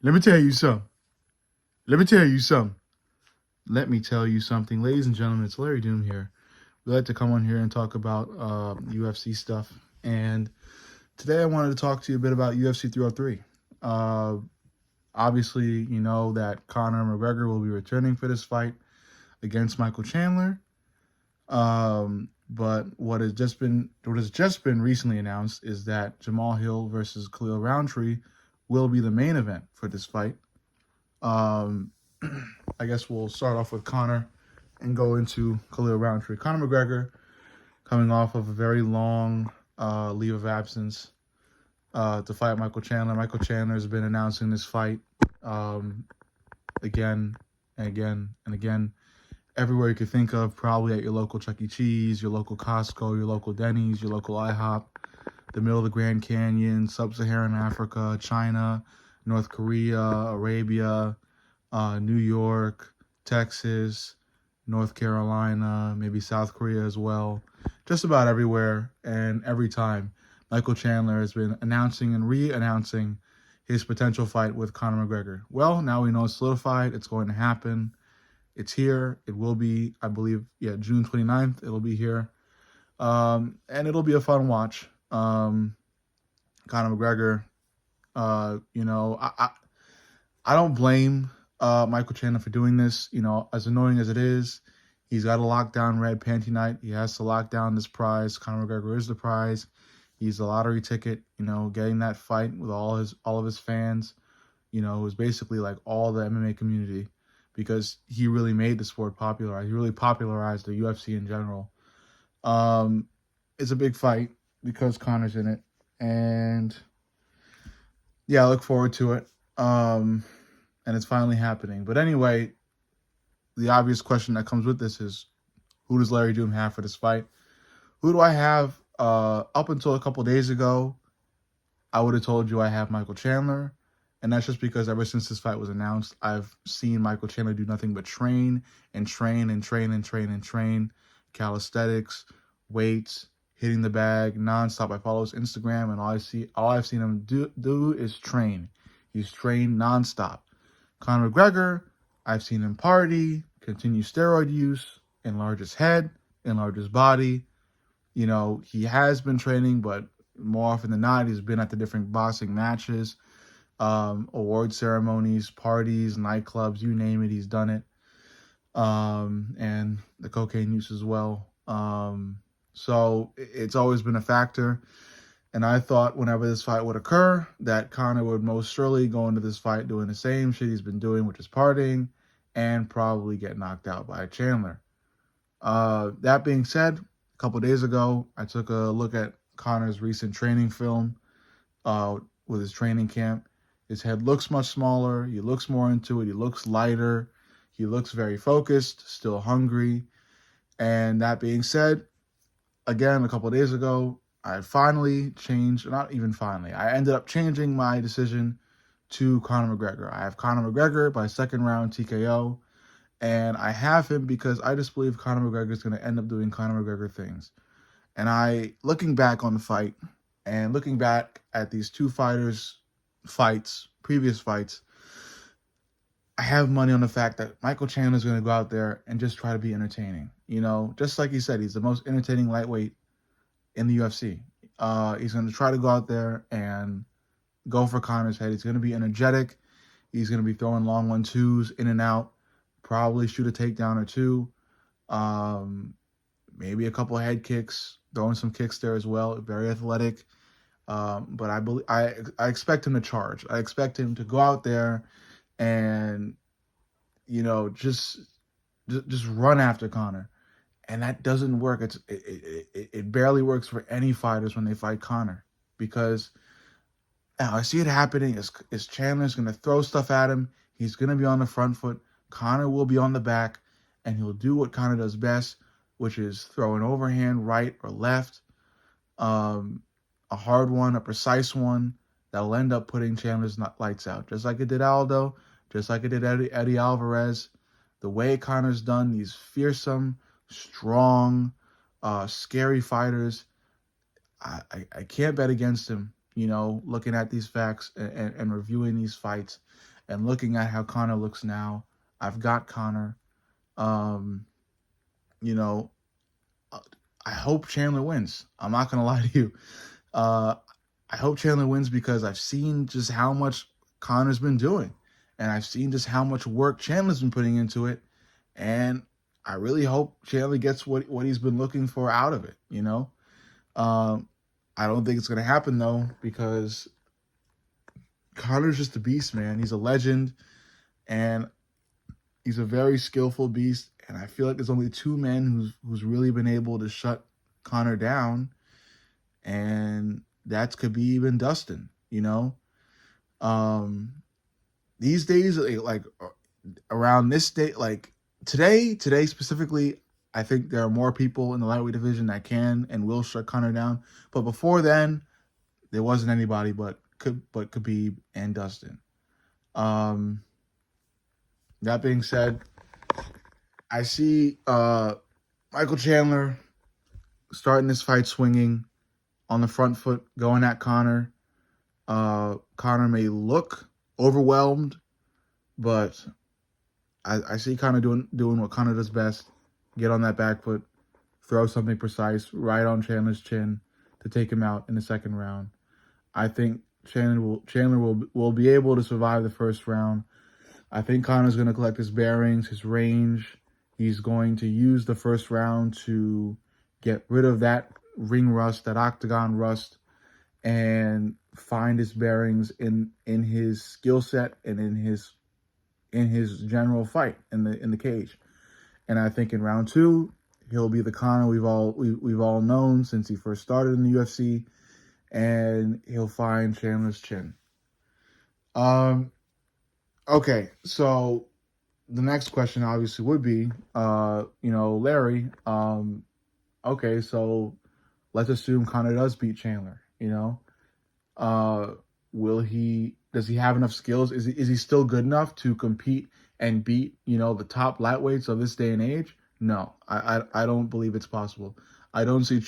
Let me tell you something. Let me tell you something. Let me tell you something. Ladies and gentlemen, it's Larry Doom here. We like to come on here and talk about UFC stuff. And today I wanted to talk to you a bit about UFC 303. Uh, Obviously, you know that Conor McGregor will be returning for this fight against Michael Chandler. But what has just been recently announced is that Jamal Hill versus Khalil Roundtree will be the main event for this fight. Um, I guess we'll start off with Conor and go into Khalil Roundtree. Conor McGregor coming off of a very long leave of absence to fight Michael Chandler. Michael Chandler has been announcing this fight um, again and again and again. Everywhere you could think of, probably at your local Chuck E. Cheese, your local Costco, your local Denny's, your local IHOP, the middle of the Grand Canyon, Sub-Saharan Africa, China, North Korea, Arabia, New York, Texas, North Carolina, maybe South Korea as well. Just about everywhere and every time, Michael Chandler has been announcing and re-announcing his potential fight with Conor McGregor. Well, now we know it's solidified. It's going to happen. It's here. It will be, I believe, June 29th. It'll be here. And it'll be a fun watch. Conor McGregor, I don't blame Michael Chandler for doing this. You know, as annoying as it is, he's got to lock down Red Panty Night. He has to lock down this prize. Conor McGregor is the prize. He's the lottery ticket. You know, getting that fight with all of his fans. You know, it was basically like all the MMA community because he really made the sport popular. He really popularized the UFC in general. It's a big fight because Conor's in it, and yeah, I look forward to it. And it's finally happening. But anyway, the obvious question that comes with this is, who does Larry Doom have for this fight? Who do I have? Up until a couple days ago, I would have told you I have Michael Chandler. And that's just because ever since this fight was announced, I've seen Michael Chandler do nothing but train and train and train and train and train. Calisthenics, weights, hitting the bag, nonstop. I follow his Instagram, and all I've seen him do is train. He's trained nonstop. Conor McGregor, I've seen him party, continue steroid use, enlarge his head, enlarge his body. You know, he has been training, but more often than not, he's been at the different boxing matches, award ceremonies, parties, nightclubs, you name it, he's done it. And the cocaine use as well. So it's always been a factor. And I thought whenever this fight would occur, that Conor would most surely go into this fight doing the same shit he's been doing, which is partying, and probably get knocked out by Chandler. That being said, a couple days ago, I took a look at Conor's recent training film with his training camp. His head looks much smaller. He looks more into it. He looks lighter. He looks very focused, still hungry. And that being said, again, a couple days ago, I finally changed, not even finally, I ended up changing my decision to Conor McGregor. I have Conor McGregor by second round TKO, and I have him because I just believe Conor McGregor is going to end up doing Conor McGregor things. And looking back on the fight, and looking back at these two fighters' previous fights, I have money on the fact that Michael Chandler is going to go out there and just try to be entertaining. You know, just like he said, he's the most entertaining lightweight in the UFC. He's going to try to go out there and go for Conor's head. He's going to be energetic. He's going to be throwing long 1-2s in and out, probably shoot a takedown or two, maybe a couple head kicks, throwing some kicks there as well. Very athletic. But I expect him to charge. I expect him to go out there and, you know, just run after Conor. And that doesn't work. It barely works for any fighters when they fight Conor, because now I see it happening. Is Chandler's going to throw stuff at him. He's going to be on the front foot. Conor will be on the back, and he'll do what Conor does best, which is throw an overhand right or left, a hard one, a precise one that'll end up putting Chandler's lights out, just like it did Aldo, just like it did Eddie Alvarez. The way Conor's done these fearsome, strong, scary fighters, I can't bet against him. you know, looking at these facts and reviewing these fights and looking at how Conor looks now, I've got Conor. Um, you know, I hope Chandler wins. I'm not gonna lie to you. Uh, I hope Chandler wins because I've seen just how much Conor's been doing, and I've seen just how much work Chandler's been putting into it, and I really hope Chandler gets what he's been looking for out of it. You know, I don't think it's gonna happen though because Conor's just a beast, man. He's a legend, and he's a very skillful beast. And I feel like there's only two men who's really been able to shut Conor down, and that's Khabib and Dustin. You know, these days, like around this day, like today specifically, I think there are more people in the lightweight division that can and will shut Conor down. But before then, there wasn't anybody but Khabib and Dustin. That being said, I see Michael Chandler starting this fight swinging on the front foot, going at Conor. Conor may look overwhelmed, but I see Conor doing what Conor does best: get on that back foot, throw something precise right on Chandler's chin to take him out in the second round. I think Chandler will be able to survive the first round. I think Conor's going to collect his bearings, his range. He's going to use the first round to get rid of that ring rust, that octagon rust, and find his bearings in his skill set and in his general fight in the cage. And I think in round two, he'll be the Conor we've all known since he first started in the UFC, and he'll find Chandler's chin. Okay, so the next question obviously would be, Larry, okay, so let's assume Conor does beat Chandler, does he have enough skills? Is he still good enough to compete and beat, the top lightweights of this day and age? No, I don't believe it's possible. I don't see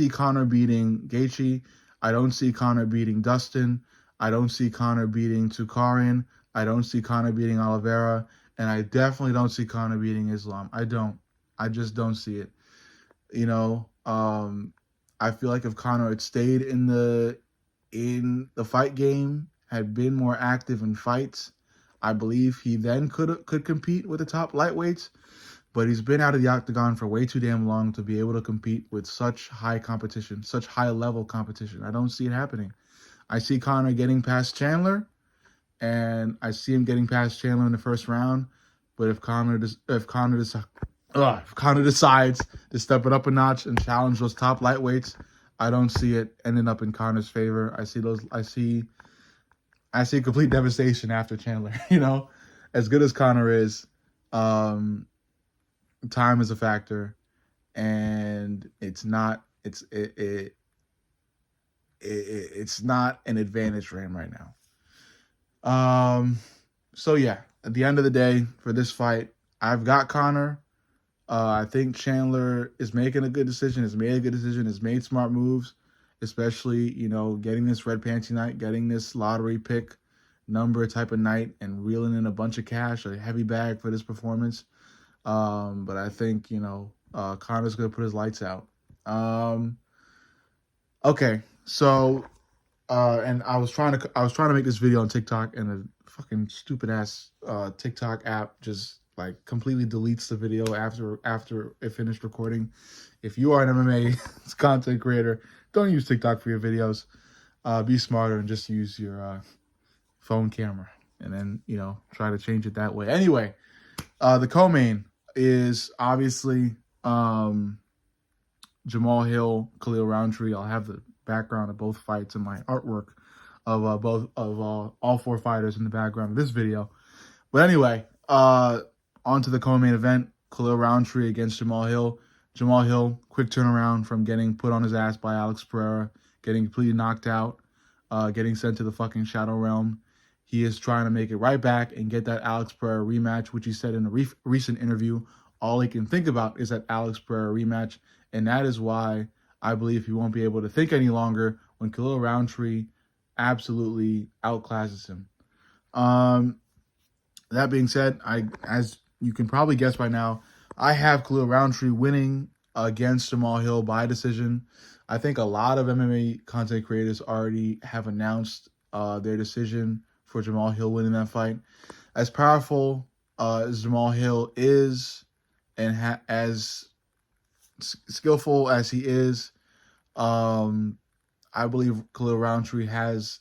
Conor beating Gaethje. I don't see Conor beating Dustin. I don't see Conor beating Tukarian. I don't see Conor beating Oliveira, and I definitely don't see Conor beating Islam. I just don't see it. I feel like if Conor had stayed in the fight game, had been more active in fights, I believe he then could compete with the top lightweights. But he's been out of the octagon for way too damn long to be able to compete with such high competition, such high level competition. I don't see it happening. I see Conor getting past Chandler, and I see him getting past Chandler in the first round. But if Conor decides to step it up a notch and challenge those top lightweights, I don't see it ending up in Conor's favor. I see complete devastation after Chandler. As good as Conor is, time is a factor, and it's not an advantage for him right now. So yeah, at the end of the day, for this fight, I've got Conor. I think Chandler is making a good decision, has made a good decision, has made smart moves, especially, getting this red panty night, getting this lottery pick number type of night and reeling in a bunch of cash, a heavy bag for this performance. But I think, Conor's going to put his lights out. Okay, so and I was trying to make this video on TikTok, and a fucking stupid ass TikTok app just like completely deletes the video after it finished recording. If you are an MMA content creator, don't use TikTok for your videos. Be smarter and just use your phone camera, and then try to change it that way. Anyway, the co-main is obviously Jamahal Hill, Khalil Roundtree. I'll have the background of both fights and my artwork of all four fighters in the background of this video. But anyway, on to the co-main event: Khalil Roundtree against Jamahal Hill. Jamahal Hill, quick turnaround from getting put on his ass by Alex Pereira, getting completely knocked out, getting sent to the fucking Shadow Realm. He is trying to make it right back and get that Alex Pereira rematch, which he said in a recent interview, all he can think about is that Alex Pereira rematch. And that is why I believe he won't be able to think any longer when Khalil Roundtree absolutely outclasses him. That being said, as you can probably guess by now, I have Khalil Roundtree winning against Jamal Hill by decision. I think a lot of MMA content creators already have announced their decision for Jamal Hill winning that fight. As powerful as Jamal Hill is, and as skillful as he is, I believe Khalil Roundtree has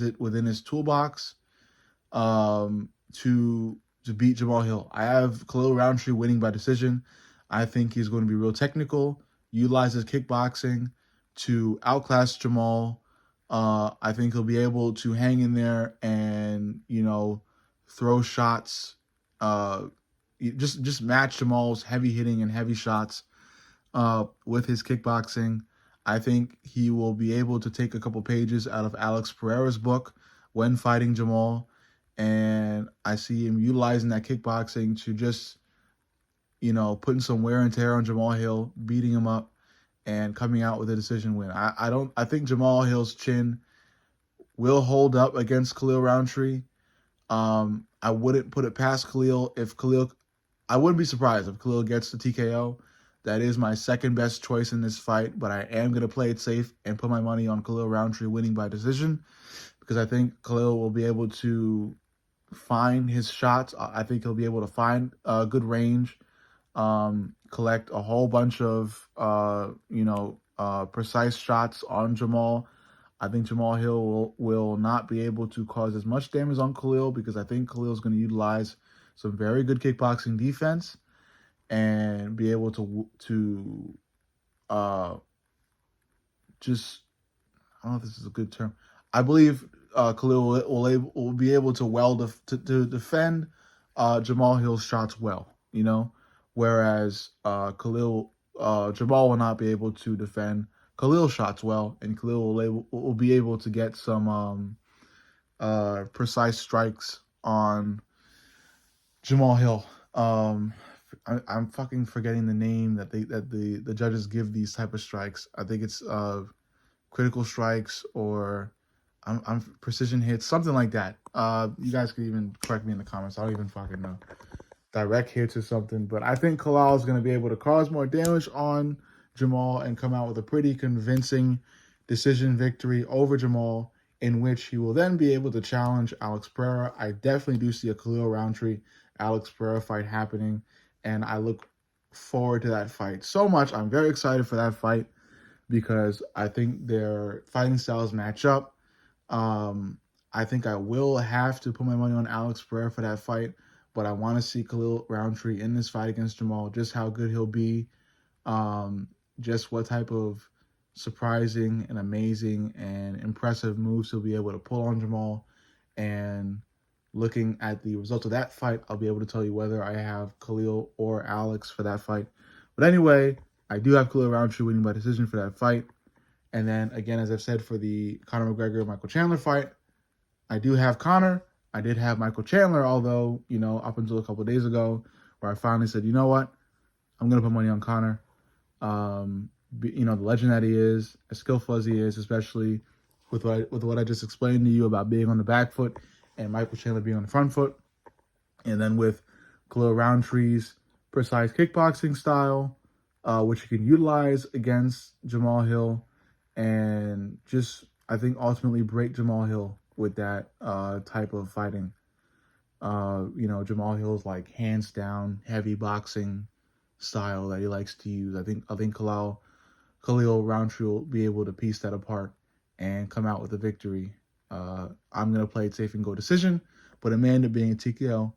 it within his toolbox to beat Jamal Hill. I have Khalil Roundtree winning by decision. I think he's going to be real technical, utilize his kickboxing to outclass Jamal. I think he'll be able to hang in there and, throw shots, just match Jamal's heavy hitting and heavy shots with his kickboxing. I think he will be able to take a couple pages out of Alex Pereira's book when fighting Jamal. And I see him utilizing that kickboxing to just, putting some wear and tear on Jamal Hill, beating him up, and coming out with a decision win. I think Jamal Hill's chin will hold up against Khalil Roundtree. I wouldn't put it past Khalil. I wouldn't be surprised if Khalil gets the TKO. That is my second best choice in this fight, but I am going to play it safe and put my money on Khalil Roundtree winning by decision because I think Khalil will be able to find his shots. I think he'll be able to find good range, collect a whole bunch of, precise shots on Jamal. I think Jamal Hill will not be able to cause as much damage on Khalil because I think Khalil is going to utilize some very good kickboxing defense and be able to just, I don't know if this is a good term. I believe Khalil will be able to defend Jamal Hill's shots well, whereas Jamal will not be able to defend Khalil's shots well, and Khalil will be able to get some precise strikes on Jamal Hill. I'm fucking forgetting the name that the judges give these type of strikes. I think it's critical strikes or I'm precision hits, something like that. You guys could even correct me in the comments. I don't even fucking know. Direct hits or something. But I think Khalil is going to be able to cause more damage on Jamal and come out with a pretty convincing decision victory over Jamal, in which he will then be able to challenge Alex Pereira. I definitely do see a Khalil Roundtree Alex Pereira fight happening, and I look forward to that fight so much. I'm very excited for that fight because I think their fighting styles match up. I think I will have to put my money on Alex Pereira for that fight, but I want to see Khalil Roundtree in this fight against Jamal, just how good he'll be, just what type of surprising and amazing and impressive moves he'll be able to pull on Jamal. And looking at the results of that fight, I'll be able to tell you whether I have Khalil or Alex for that fight. But anyway, I do have Khalil Roundtree winning by decision for that fight. And then, again, as I've said for the Conor McGregor-Michael Chandler fight, I do have Conor. I did have Michael Chandler, although, up until a couple of days ago, where I finally said, you know what? I'm going to put money on Conor. The legend that he is, as skillful as he is, especially with what I just explained to you about being on the back foot and Michael Chandler being on the front foot. And then with Khalil Roundtree's precise kickboxing style, which he can utilize against Jamal Hill, and just, I think, ultimately break Jamal Hill with that type of fighting. Jamal Hill's like hands down heavy boxing style that he likes to use. I think Khalil Roundtree will be able to piece that apart and come out with a victory. I'm going to play it safe and go decision, but Amanda being a TKO,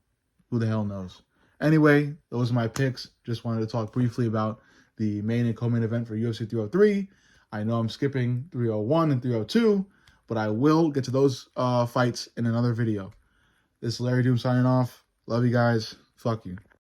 who the hell knows? Anyway, those are my picks. Just wanted to talk briefly about the main and co-main event for UFC 303. I know I'm skipping 301 and 302, but I will get to those fights in another video. This is Larry Doom signing off. Love you guys. Fuck you.